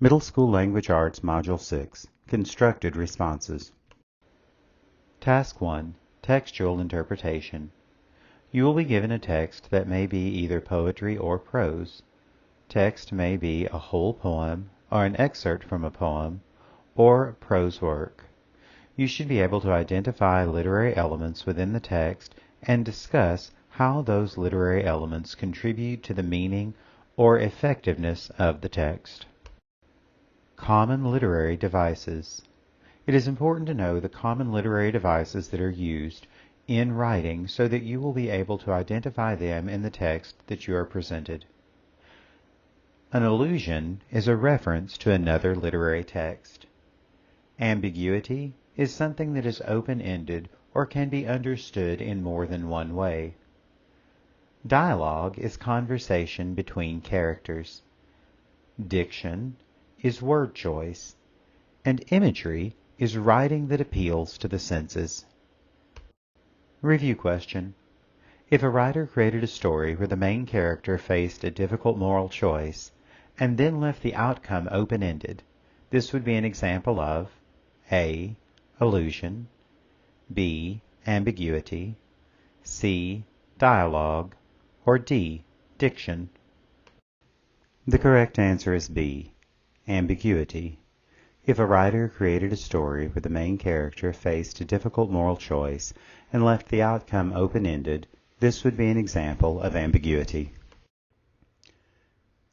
Middle School Language Arts Module 6, Constructed Responses. Task 1, Textual Interpretation. You will be given a text that may be either poetry or prose. Text may be a whole poem, or an excerpt from a poem, or prose work. You should be able to identify literary elements within the text and discuss how those literary elements contribute to the meaning or effectiveness of the text. Common literary devices. It is important to know the common literary devices that are used in writing so that you will be able to identify them in the text that you are presented. An allusion is a reference to another literary text. Ambiguity is something that is open-ended or can be understood in more than one way. Dialogue is conversation between characters. Diction is word choice, and imagery is writing that appeals to the senses. Review question. If a writer created a story where the main character faced a difficult moral choice and then left the outcome open-ended, this would be an example of A. Allusion, B. Ambiguity, C. Dialogue, or D. Diction. The correct answer is B. Ambiguity. If a writer created a story where the main character faced a difficult moral choice and left the outcome open-ended, this would be an example of ambiguity.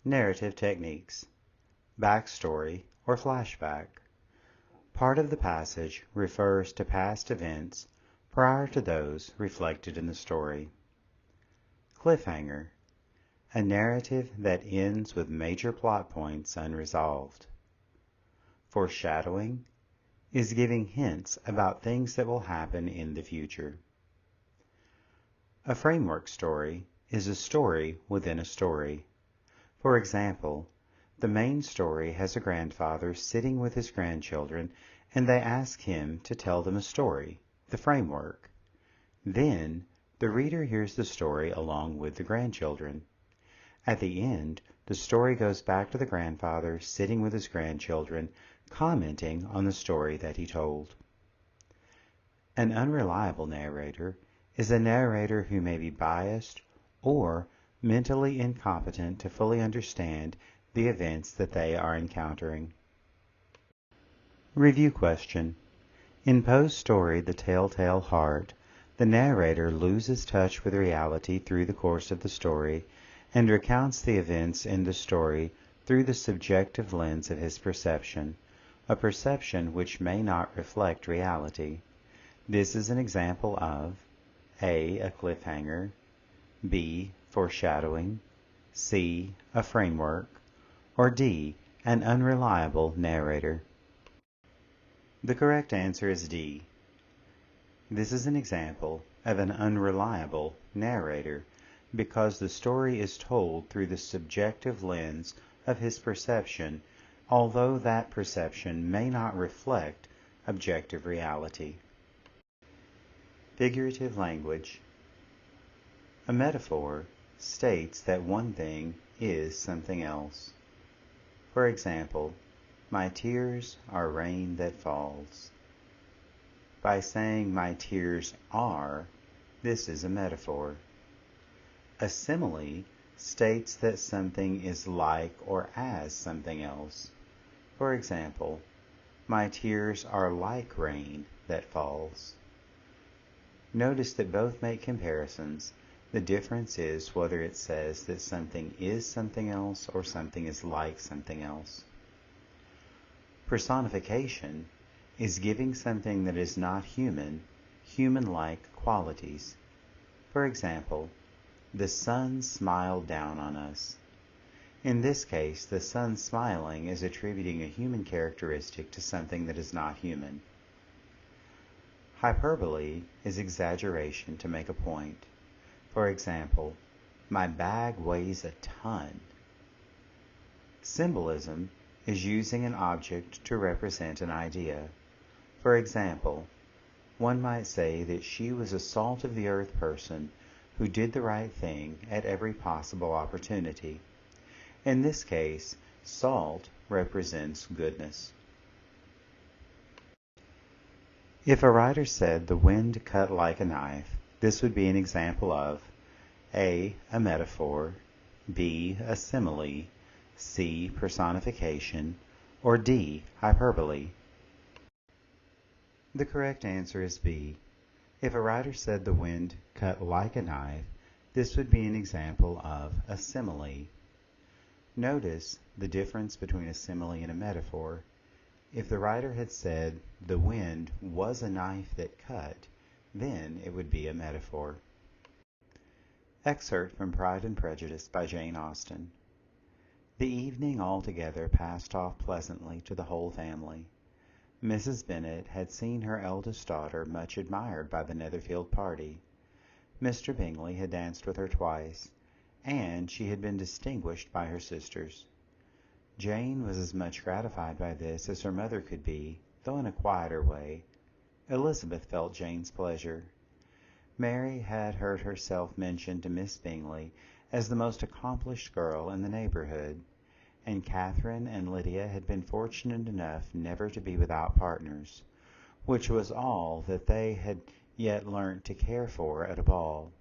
Narrative techniques. Backstory or flashback. Part of the passage refers to past events prior to those reflected in the story. Cliffhanger. A narrative that ends with major plot points unresolved. Foreshadowing is giving hints about things that will happen in the future. A framework story is a story within a story. For example, the main story has a grandfather sitting with his grandchildren and they ask him to tell them a story, the framework. Then, the reader hears the story along with the grandchildren. At the end, the story goes back to the grandfather sitting with his grandchildren, commenting on the story that he told. An unreliable narrator is a narrator who may be biased or mentally incompetent to fully understand the events that they are encountering. Review question. In Poe's story, The Telltale Heart, the narrator loses touch with reality through the course of the story and recounts the events in the story through the subjective lens of his perception, a perception which may not reflect reality. This is an example of A. A cliffhanger, B. Foreshadowing, C. A framework, or D. An unreliable narrator. The correct answer is D. This is an example of an unreliable narrator because the story is told through the subjective lens of his perception, although that perception may not reflect objective reality. Figurative language. A metaphor states that one thing is something else. For example, my tears are rain that falls. By saying my tears are, this is a metaphor. A simile states that something is like or as something else. For example, my tears are like rain that falls. Notice that both make comparisons. The difference is whether it says that something is something else or something is like something else. Personification is giving something that is not human, human-like qualities. For example, the sun smiled down on us. In this case, the sun smiling is attributing a human characteristic to something that is not human. Hyperbole is exaggeration to make a point. For example, my bag weighs a ton. Symbolism is using an object to represent an idea. For example, one might say that she was a salt-of-the-earth person who did the right thing at every possible opportunity. In this case, salt represents goodness. If a writer said the wind cut like a knife, this would be an example of A. A metaphor, B. A simile, C. Personification, or D. Hyperbole. The correct answer is B. If a writer said the wind cut like a knife, this would be an example of a simile. Notice the difference between a simile and a metaphor. If the writer had said the wind was a knife that cut, then it would be a metaphor. Excerpt from Pride and Prejudice by Jane Austen. The evening altogether passed off pleasantly to the whole family. Mrs. Bennett had seen her eldest daughter much admired by the Netherfield party. Mr. Bingley had danced with her twice, and she had been distinguished by her sisters. Jane was as much gratified by this as her mother could be, though in a quieter way. Elizabeth felt Jane's pleasure. Mary had heard herself mentioned to Miss Bingley as the most accomplished girl in the neighborhood, and Catherine and Lydia had been fortunate enough never to be without partners, which was all that they had yet learnt to care for at a ball.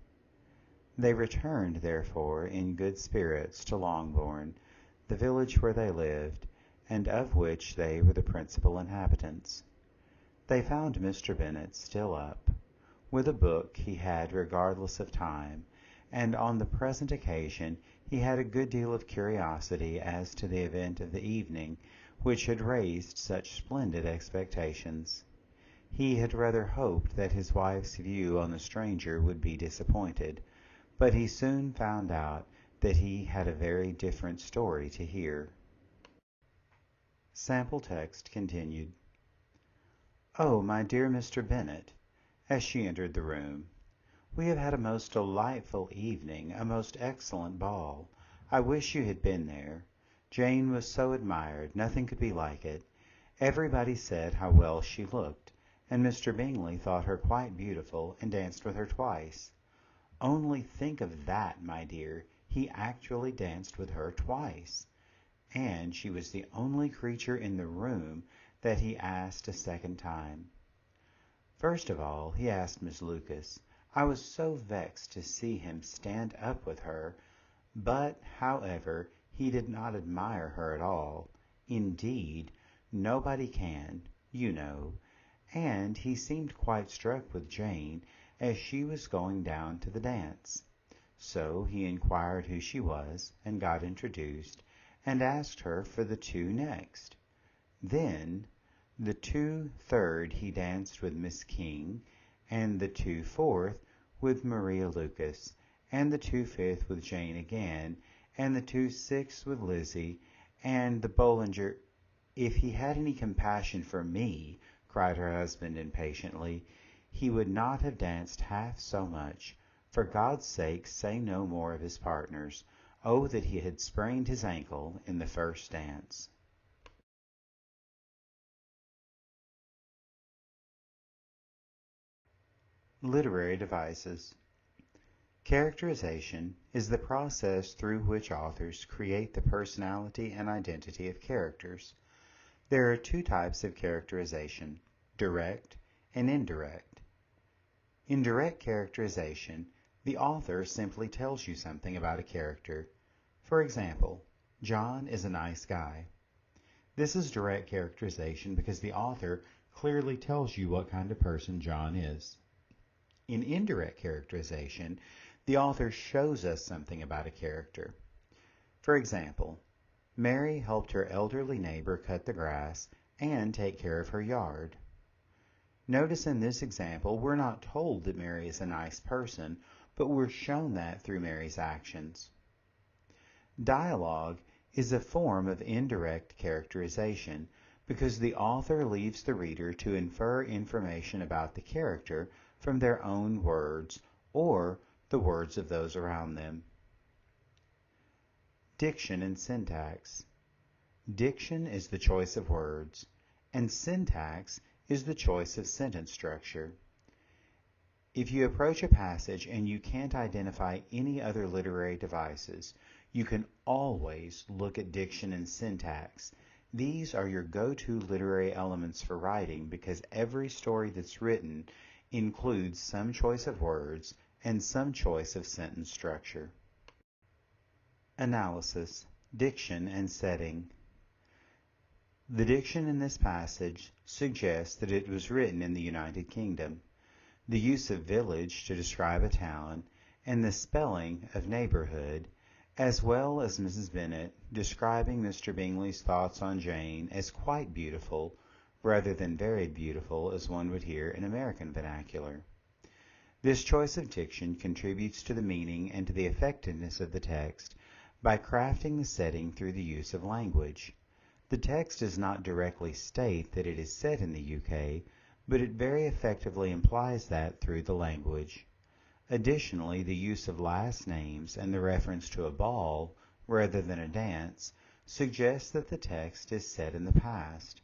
They returned, therefore, in good spirits to Longbourn, the village where they lived, and of which they were the principal inhabitants. They found Mr. Bennet still up, with a book he had regardless of time, and on the present occasion he had a good deal of curiosity as to the event of the evening, which had raised such splendid expectations. He had rather hoped that his wife's view on the stranger would be disappointed, but he soon found out that he had a very different story to hear. Sample text continued. "Oh, my dear Mr. Bennet," as she entered the room, "we have had a most delightful evening, a most excellent ball. I wish you had been there. Jane was so admired, nothing could be like it. Everybody said how well she looked, and Mr. Bingley thought her quite beautiful, and danced with her twice. Only think of that, my dear, he actually danced with her twice, and she was the only creature in the room that he asked a second time. First of all, he asked Miss Lucas. I was so vexed to see him stand up with her, but, however, he did not admire her at all. Indeed, nobody can, you know, and he seemed quite struck with Jane as she was going down to the dance. So he inquired who she was, and got introduced, and asked her for the two next. Then, the 2/3 he danced with Miss King, and the 2/4 with Maria Lucas, and the 2/5 with Jane again, and the 2/6 with Lizzie, and the Bollinger—" "If he had any compassion for me," cried her husband impatiently, "he would not have danced half so much. For God's sake, say no more of his partners. Oh, that he had sprained his ankle in the first dance." Literary devices. Characterization is the process through which authors create the personality and identity of characters. There are two types of characterization: direct and indirect. In direct characterization, the author simply tells you something about a character. For example, John is a nice guy. This is direct characterization because the author clearly tells you what kind of person John is. In indirect characterization, the author shows us something about a character. For example, Mary helped her elderly neighbor cut the grass and take care of her yard. Notice in this example, we're not told that Mary is a nice person, but we're shown that through Mary's actions. Dialogue is a form of indirect characterization because the author leaves the reader to infer information about the character from their own words or the words of those around them. Diction and syntax. Diction is the choice of words, and syntax is the choice of sentence structure. If you approach a passage and you can't identify any other literary devices, you can always look at diction and syntax, These are your go-to literary elements for writing because every story that's written includes some choice of words and some choice of sentence structure. Analysis, diction, and setting. The diction in this passage suggests that it was written in the United Kingdom. The use of village to describe a town and the spelling of neighborhood, as well as Mrs. Bennett describing Mr. Bingley's thoughts on Jane as quite beautiful rather than very beautiful as one would hear in American vernacular. This choice of diction contributes to the meaning and to the effectiveness of the text by crafting the setting through the use of language. The text does not directly state that it is set in the UK, but it very effectively implies that through the language. Additionally, the use of last names and the reference to a ball rather than a dance suggests that the text is set in the past.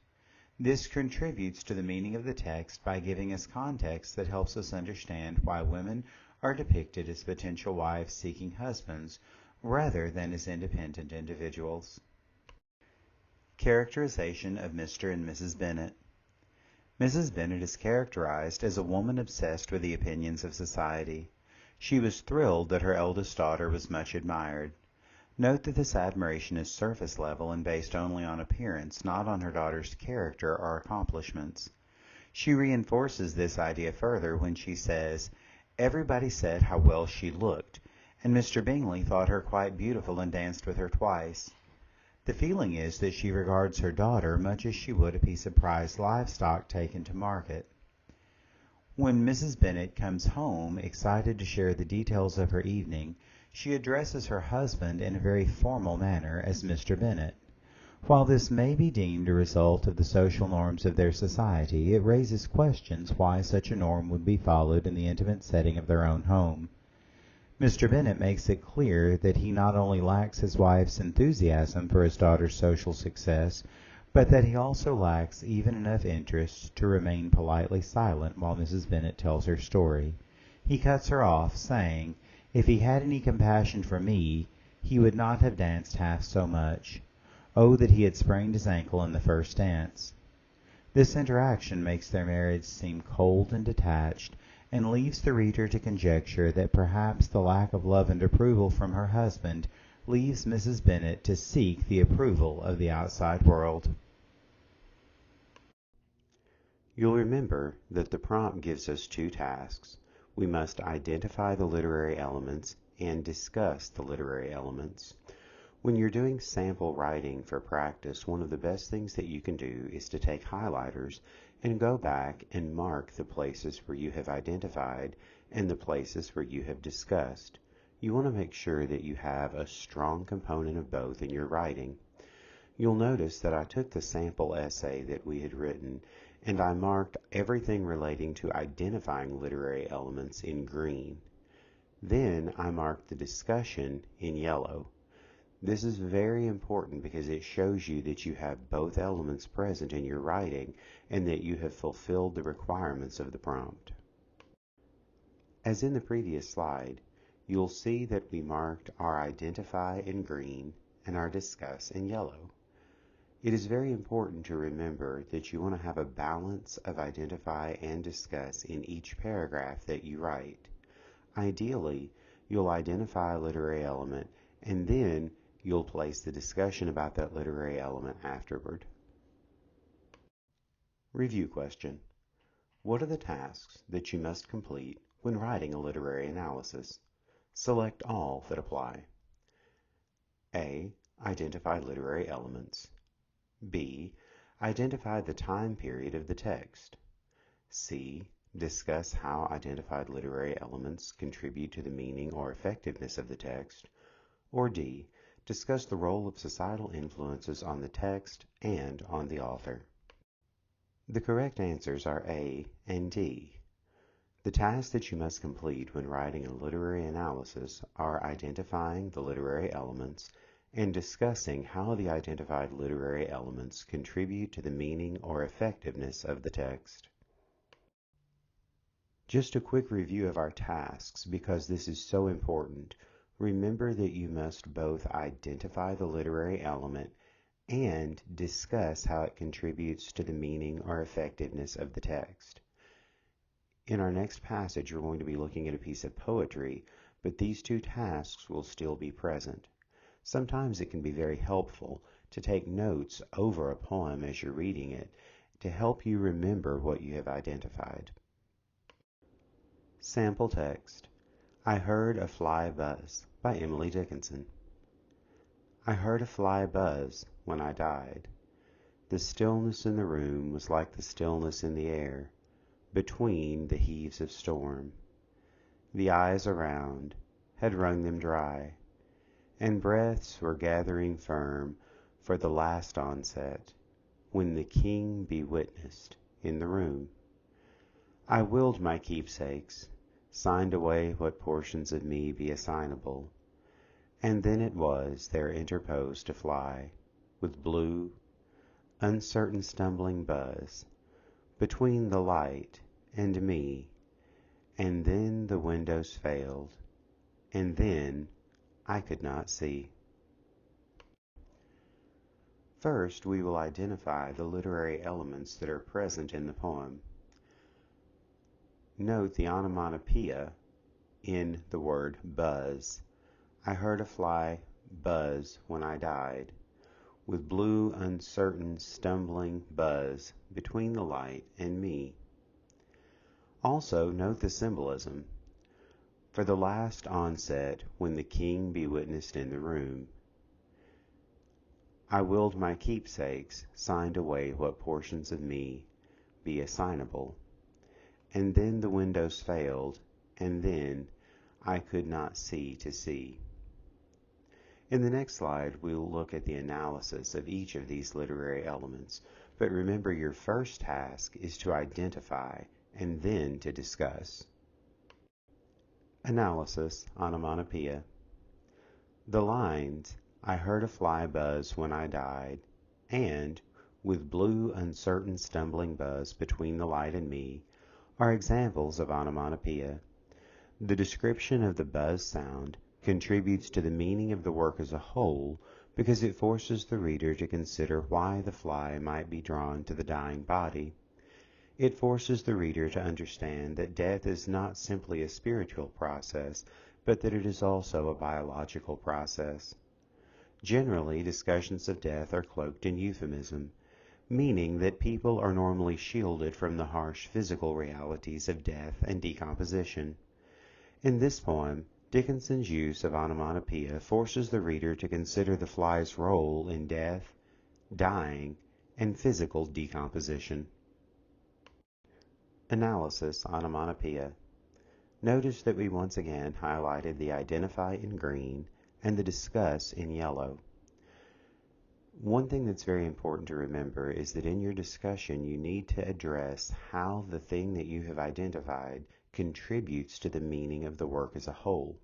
This contributes to the meaning of the text by giving us context that helps us understand why women are depicted as potential wives seeking husbands rather than as independent individuals. Characterization of Mr. and Mrs. Bennett. Mrs. Bennett is characterized as a woman obsessed with the opinions of society. She was thrilled that her eldest daughter was much admired. Note that this admiration is surface level and based only on appearance, not on her daughter's character or accomplishments. She reinforces this idea further when she says, "Everybody said how well she looked, and Mr. Bingley thought her quite beautiful and danced with her twice." The feeling is that she regards her daughter much as she would a piece of prized livestock taken to market. When Mrs. Bennett comes home, excited to share the details of her evening, she addresses her husband in a very formal manner as Mr. Bennett. While this may be deemed a result of the social norms of their society, it raises questions why such a norm would be followed in the intimate setting of their own home. Mr. Bennett makes it clear that he not only lacks his wife's enthusiasm for his daughter's social success, but that he also lacks even enough interest to remain politely silent while Mrs. Bennett tells her story. He cuts her off, saying, "If he had any compassion for me, he would not have danced half so much. Oh, that he had sprained his ankle in the first dance." This interaction makes their marriage seem cold and detached, and leaves the reader to conjecture that perhaps the lack of love and approval from her husband leaves Mrs. Bennett to seek the approval of the outside world. You'll remember that the prompt gives us two tasks. We must identify the literary elements and discuss the literary elements. When you're doing sample writing for practice, one of the best things that you can do is to take highlighters and go back and mark the places where you have identified and the places where you have discussed. You want to make sure that you have a strong component of both in your writing. You'll notice that I took the sample essay that we had written and I marked everything relating to identifying literary elements in green. Then I marked the discussion in yellow. This is very important because it shows you that you have both elements present in your writing and that you have fulfilled the requirements of the prompt. As in the previous slide, you'll see that we marked our identify in green and our discuss in yellow. It is very important to remember that you want to have a balance of identify and discuss in each paragraph that you write. Ideally, you'll identify a literary element and then you'll place the discussion about that literary element afterward. Review question. What are the tasks that you must complete when writing a literary analysis? Select all that apply. A. Identify literary elements. B. Identify the time period of the text. C. Discuss how identified literary elements contribute to the meaning or effectiveness of the text. Or D. Discuss the role of societal influences on the text and on the author. The correct answers are A and D. The tasks that you must complete when writing a literary analysis are identifying the literary elements and discussing how the identified literary elements contribute to the meaning or effectiveness of the text. Just a quick review of our tasks because this is so important. Remember that you must both identify the literary element and discuss how it contributes to the meaning or effectiveness of the text. In our next passage, we're going to be looking at a piece of poetry, but these two tasks will still be present. Sometimes it can be very helpful to take notes over a poem as you're reading it to help you remember what you have identified. Sample text. I Heard a Fly Buzz by Emily Dickinson. I heard a fly buzz when I died. The stillness in the room was like the stillness in the air, between the heaves of storm. The eyes around had wrung them dry, and breaths were gathering firm for the last onset, when the king be witnessed in the room. I willed my keepsakes, signed away what portions of me be assignable, and then it was there interposed a fly, with blue, uncertain stumbling buzz, between the light and me, and then the windows failed, and then I could not see. First, we will identify the literary elements that are present in the poem. Note the onomatopoeia in the word buzz. I heard a fly buzz when I died, with blue, uncertain, stumbling buzz between the light and me. Also, note the symbolism. For the last onset, when the king be witnessed in the room. I willed my keepsakes, signed away what portions of me be assignable. And then the windows failed, and then I could not see to see. In the next slide, we will look at the analysis of each of these literary elements, but remember your first task is to identify and then to discuss. Analysis, onomatopoeia. The lines, I heard a fly buzz when I died, and with blue, uncertain, stumbling buzz between the light and me, are examples of onomatopoeia. The description of the buzz sound contributes to the meaning of the work as a whole because it forces the reader to consider why the fly might be drawn to the dying body. It forces the reader to understand that death is not simply a spiritual process, but that it is also a biological process. Generally, discussions of death are cloaked in euphemism, meaning that people are normally shielded from the harsh physical realities of death and decomposition. In this poem, Dickinson's use of onomatopoeia forces the reader to consider the fly's role in death, dying, and physical decomposition. Analysis, onomatopoeia. Notice that we once again highlighted the identify in green and the discuss in yellow. One thing that's very important to remember is that in your discussion you need to address how the thing that you have identified contributes to the meaning of the work as a whole.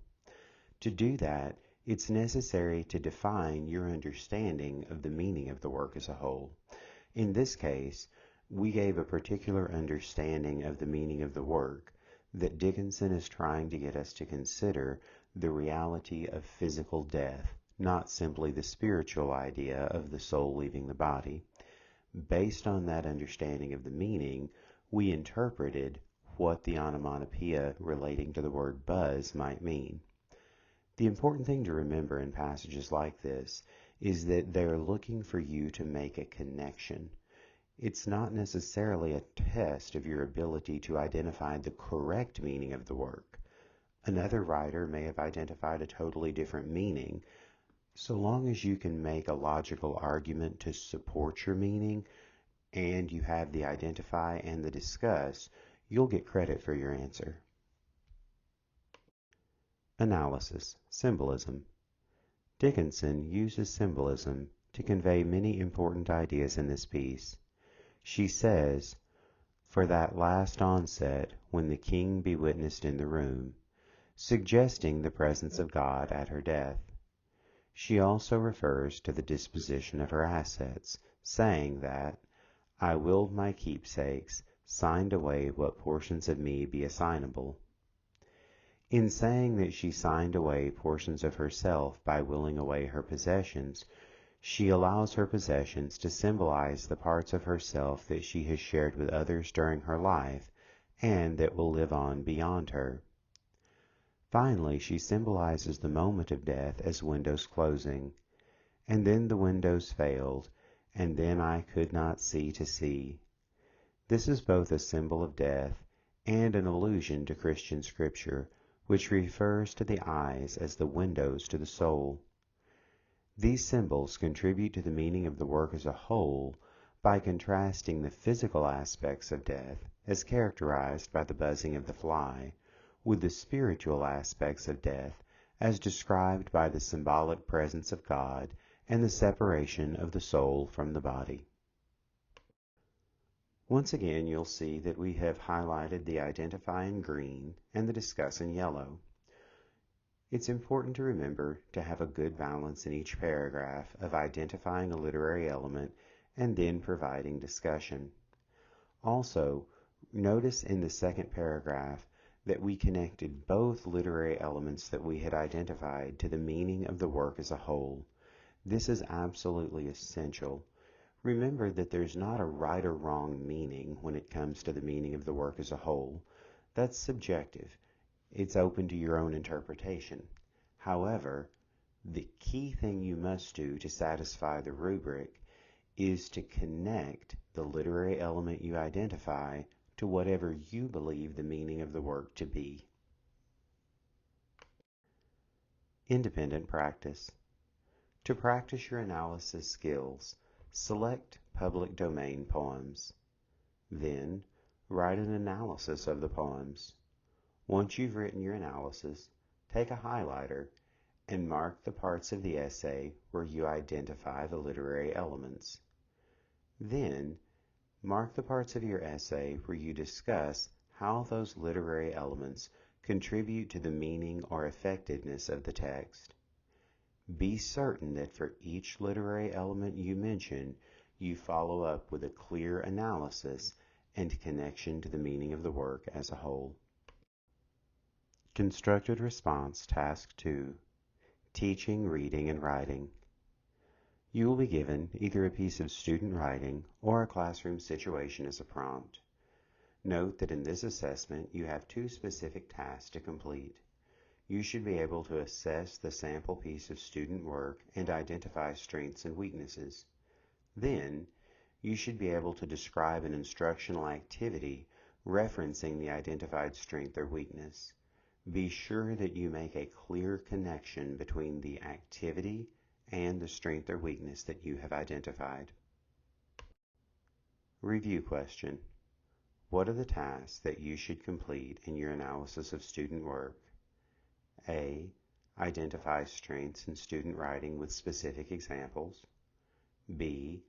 To do that, it's necessary to define your understanding of the meaning of the work as a whole. In this case, we gave a particular understanding of the meaning of the work that Dickinson is trying to get us to consider the reality of physical death, not simply the spiritual idea of the soul leaving the body. Based on that understanding of the meaning, we interpreted what the onomatopoeia relating to the word buzz might mean. The important thing to remember in passages like this is that they're looking for you to make a connection. It's not necessarily a test of your ability to identify the correct meaning of the work. Another writer may have identified a totally different meaning. So long as you can make a logical argument to support your meaning, and you have the identify and the discuss, you'll get credit for your answer. Analysis, symbolism. Dickinson uses symbolism to convey many important ideas in this piece. She says, for that last onset when the king be witnessed in the room, suggesting the presence of God at her death. She also refers to the disposition of her assets, saying that, I willed my keepsakes, signed away what portions of me be assignable. In saying that she signed away portions of herself by willing away her possessions, She allows her possessions to symbolize the parts of herself that she has shared with others during her life and that will live on beyond her. Finally, she symbolizes the moment of death as windows closing. And then the windows failed, and then I could not see to see. This is both a symbol of death and an allusion to Christian scripture, which refers to the eyes as the windows to the soul. These symbols contribute to the meaning of the work as a whole by contrasting the physical aspects of death, as characterized by the buzzing of the fly, with the spiritual aspects of death, as described by the symbolic presence of God and the separation of the soul from the body. Once again, you'll see that we have highlighted the identify in green and the discuss in yellow. It's important to remember to have a good balance in each paragraph of identifying a literary element and then providing discussion. Also, notice in the second paragraph that we connected both literary elements that we had identified to the meaning of the work as a whole. This is absolutely essential. Remember that there's not a right or wrong meaning when it comes to the meaning of the work as a whole. That's subjective. It's open to your own interpretation. However, the key thing you must do to satisfy the rubric is to connect the literary element you identify to whatever you believe the meaning of the work to be. Independent practice. To practice your analysis skills, select public domain poems. Then, write an analysis of the poems. Once you've written your analysis, take a highlighter and mark the parts of the essay where you identify the literary elements. Then, mark the parts of your essay where you discuss how those literary elements contribute to the meaning or effectiveness of the text. Be certain that for each literary element you mention, you follow up with a clear analysis and connection to the meaning of the work as a whole. Constructed Response Task 2. Teaching, Reading, and Writing. You will be given either a piece of student writing or a classroom situation as a prompt. Note that in this assessment you have two specific tasks to complete. You should be able to assess the sample piece of student work and identify strengths and weaknesses. Then, you should be able to describe an instructional activity referencing the identified strength or weakness. Be sure that you make a clear connection between the activity and the strength or weakness that you have identified. Review question. What are the tasks that you should complete in your analysis of student work? A. Identify strengths in student writing with specific examples. B.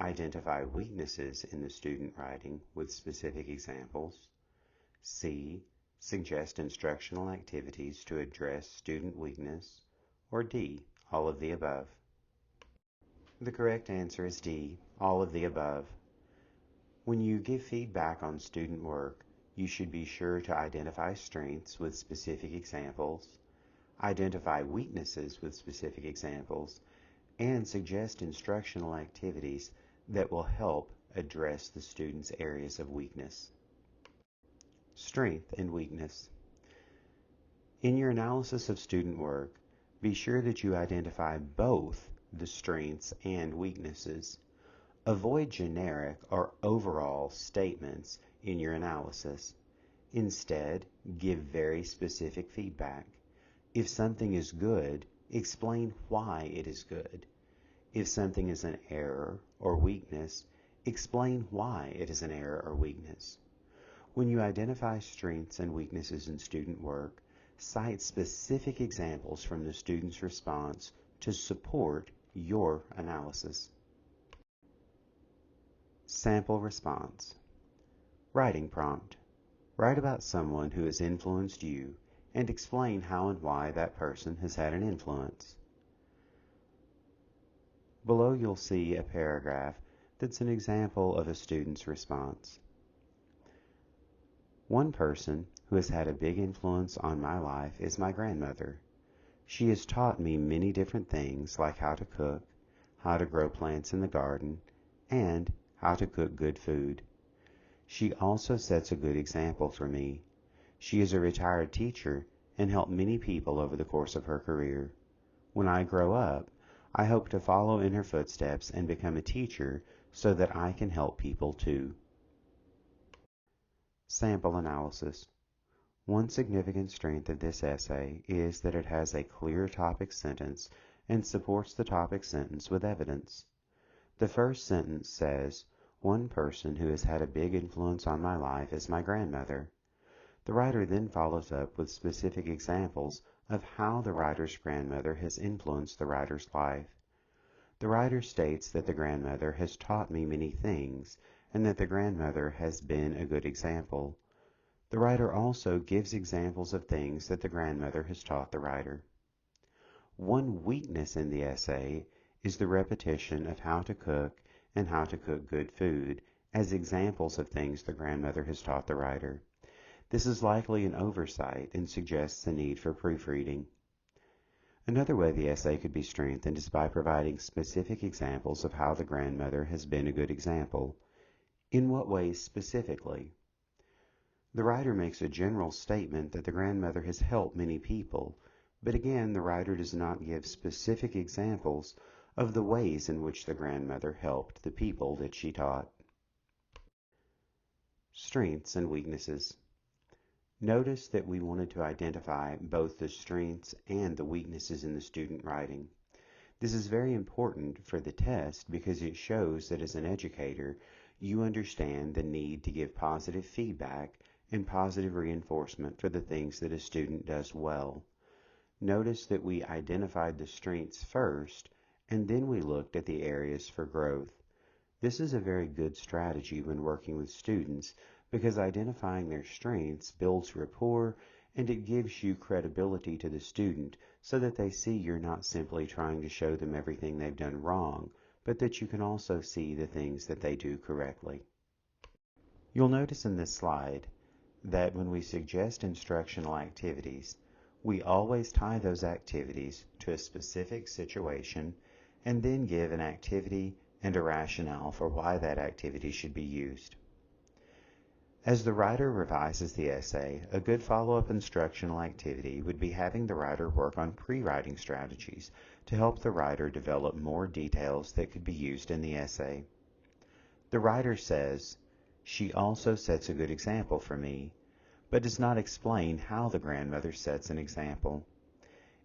Identify weaknesses in the student writing with specific examples. C. Suggest instructional activities to address student weakness. Or D. All of the above. The correct answer is D. All of the above. When you give feedback on student work, you should be sure to identify strengths with specific examples, identify weaknesses with specific examples, and suggest instructional activities that will help address the student's areas of weakness. Strength and weakness. In your analysis of student work, be sure that you identify both the strengths and weaknesses. Avoid generic or overall statements in your analysis. Instead, give very specific feedback. If something is good, explain why it is good. If something is an error or weakness, explain why it is an error or weakness. When you identify strengths and weaknesses in student work, cite specific examples from the student's response to support your analysis. Sample response. Writing prompt. Write about someone who has influenced you and explain how and why that person has had an influence. Below you'll see a paragraph that's an example of a student's response. One person who has had a big influence on my life is my grandmother. She has taught me many different things like how to cook, how to grow plants in the garden, and how to cook good food. She also sets a good example for me. She is a retired teacher and helped many people over the course of her career. When I grow up, I hope to follow in her footsteps and become a teacher so that I can help people too. Sample analysis. One significant strength of this essay is that it has a clear topic sentence and supports the topic sentence with evidence. The first sentence says, "One person who has had a big influence on my life is my grandmother." The writer then follows up with specific examples of how the writer's grandmother has influenced the writer's life. The writer states that the grandmother has taught me many things, and that the grandmother has been a good example. The writer also gives examples of things that the grandmother has taught the writer. One weakness in the essay is the repetition of how to cook and how to cook good food as examples of things the grandmother has taught the writer. This is likely an oversight and suggests the need for proofreading. Another way the essay could be strengthened is by providing specific examples of how the grandmother has been a good example. In what ways specifically? The writer makes a general statement that the grandmother has helped many people, but again the writer does not give specific examples of the ways in which the grandmother helped the people that she taught. Strengths and weaknesses. Notice that we wanted to identify both the strengths and the weaknesses in the student writing. This is very important for the test because it shows that as an educator, you understand the need to give positive feedback and positive reinforcement for the things that a student does well. Notice that we identified the strengths first, and then we looked at the areas for growth. This is a very good strategy when working with students because identifying their strengths builds rapport and it gives you credibility to the student so that they see you're not simply trying to show them everything they've done wrong, but that you can also see the things that they do correctly. You'll notice in this slide that when we suggest instructional activities, we always tie those activities to a specific situation and then give an activity and a rationale for why that activity should be used. As the writer revises the essay, a good follow-up instructional activity would be having the writer work on pre-writing strategies to help the writer develop more details that could be used in the essay. The writer says, "She also sets a good example for me," but does not explain how the grandmother sets an example.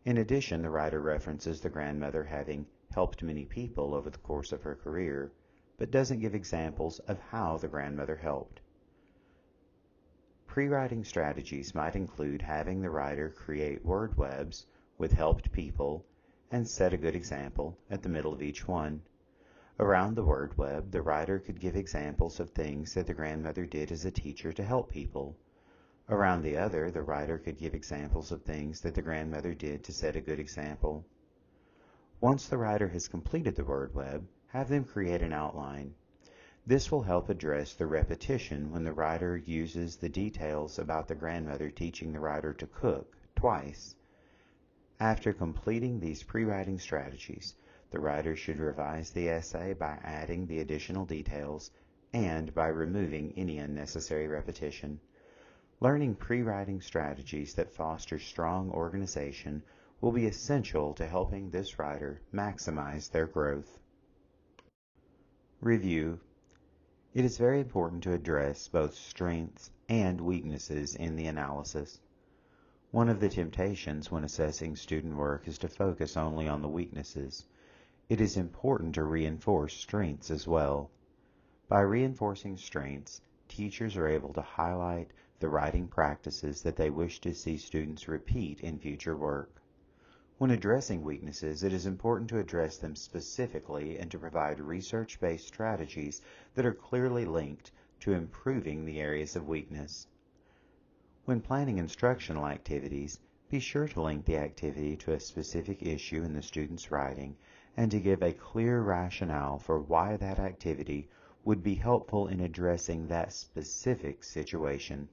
In addition, the writer references the grandmother having helped many people over the course of her career, but doesn't give examples of how the grandmother helped. Pre-writing strategies might include having the writer create word webs with helped people and set a good example at the middle of each one. Around the word web, the writer could give examples of things that the grandmother did as a teacher to help people. Around the other, the writer could give examples of things that the grandmother did to set a good example. Once the writer has completed the word web, have them create an outline. This will help address the repetition when the writer uses the details about the grandmother teaching the writer to cook twice. After completing these pre-writing strategies, the writer should revise the essay by adding the additional details and by removing any unnecessary repetition. Learning pre-writing strategies that foster strong organization will be essential to helping this writer maximize their growth. Review. It is very important to address both strengths and weaknesses in the analysis. One of the temptations when assessing student work is to focus only on the weaknesses. It is important to reinforce strengths as well. By reinforcing strengths, teachers are able to highlight the writing practices that they wish to see students repeat in future work. When addressing weaknesses, it is important to address them specifically and to provide research-based strategies that are clearly linked to improving the areas of weakness. When planning instructional activities, be sure to link the activity to a specific issue in the student's writing and to give a clear rationale for why that activity would be helpful in addressing that specific situation.